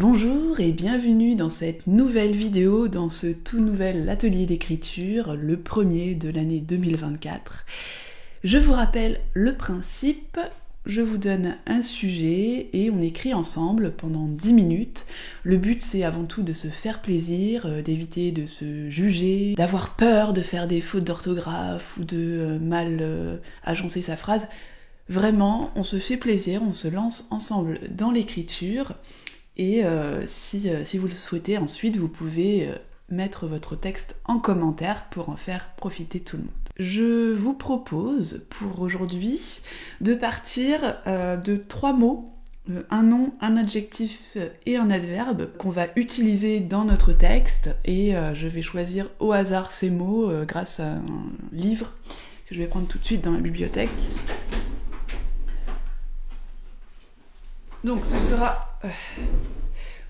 Bonjour et bienvenue dans cette nouvelle vidéo, dans ce tout nouvel atelier d'écriture, le premier de l'année 2024. Je vous rappelle le principe, je vous donne un sujet et on écrit ensemble pendant 10 minutes. Le but c'est avant tout de se faire plaisir, d'éviter de se juger, d'avoir peur de faire des fautes d'orthographe ou de mal agencer sa phrase. Vraiment, on se fait plaisir, on se lance ensemble dans l'écriture. Et si vous le souhaitez, ensuite, vous pouvez mettre votre texte en commentaire pour en faire profiter tout le monde. Je vous propose pour aujourd'hui de partir de 3 mots, un nom, un adjectif et un adverbe qu'on va utiliser dans notre texte. Et je vais choisir au hasard ces mots grâce à un livre que je vais prendre tout de suite dans ma bibliothèque. Donc ce sera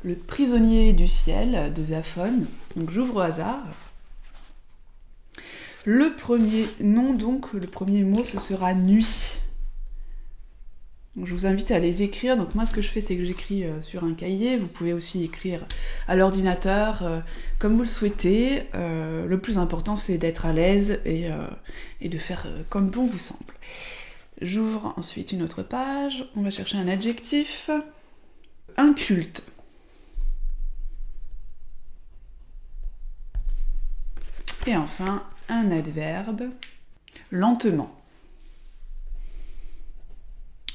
Le prisonnier du ciel de Zaphone. Donc j'ouvre au hasard. Le premier nom, donc, le premier mot, ce sera nuit. Donc, je vous invite à les écrire. Donc moi, ce que je fais, c'est que j'écris sur un cahier. Vous pouvez aussi écrire à l'ordinateur, comme vous le souhaitez. Le plus important, c'est d'être à l'aise et de faire comme bon vous semble. J'ouvre ensuite une autre page. On va chercher un adjectif. Inculte. Et enfin, un adverbe. Lentement.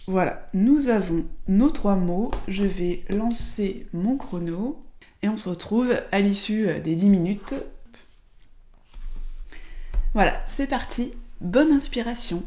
Voilà, nous avons nos 3 mots. Je vais lancer mon chrono et on se retrouve à l'issue des 10 minutes. Voilà, c'est parti. Bonne inspiration.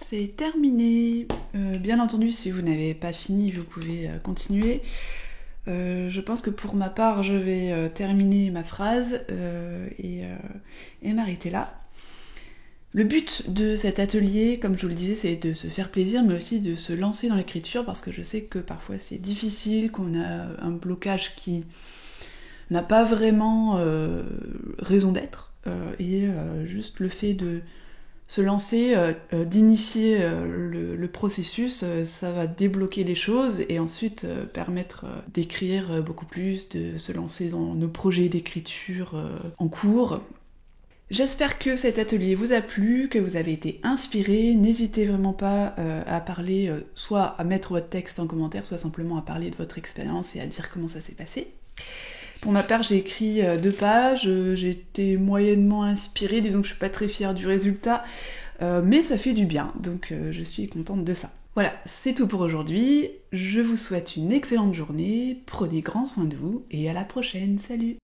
c'est terminé. Bien entendu, si vous n'avez pas fini, vous pouvez continuer. Je pense que pour ma part, je vais terminer ma phrase et m'arrêter là. Le but de cet atelier, comme je vous le disais, c'est de se faire plaisir, mais aussi de se lancer dans l'écriture, parce que je sais que parfois c'est difficile, qu'on a un blocage qui n'a pas vraiment raison d'être, et juste le fait de se lancer, d'initier le processus, ça va débloquer les choses et ensuite permettre d'écrire beaucoup plus, de se lancer dans nos projets d'écriture en cours. J'espère que cet atelier vous a plu, que vous avez été inspiré. N'hésitez vraiment pas à parler, soit à mettre votre texte en commentaire, soit simplement à parler de votre expérience et à dire comment ça s'est passé. Pour ma part, j'ai écrit 2 pages, j'ai été moyennement inspirée, disons que je suis pas très fière du résultat, mais ça fait du bien, donc je suis contente de ça. Voilà, c'est tout pour aujourd'hui, je vous souhaite une excellente journée, prenez grand soin de vous, et à la prochaine, salut!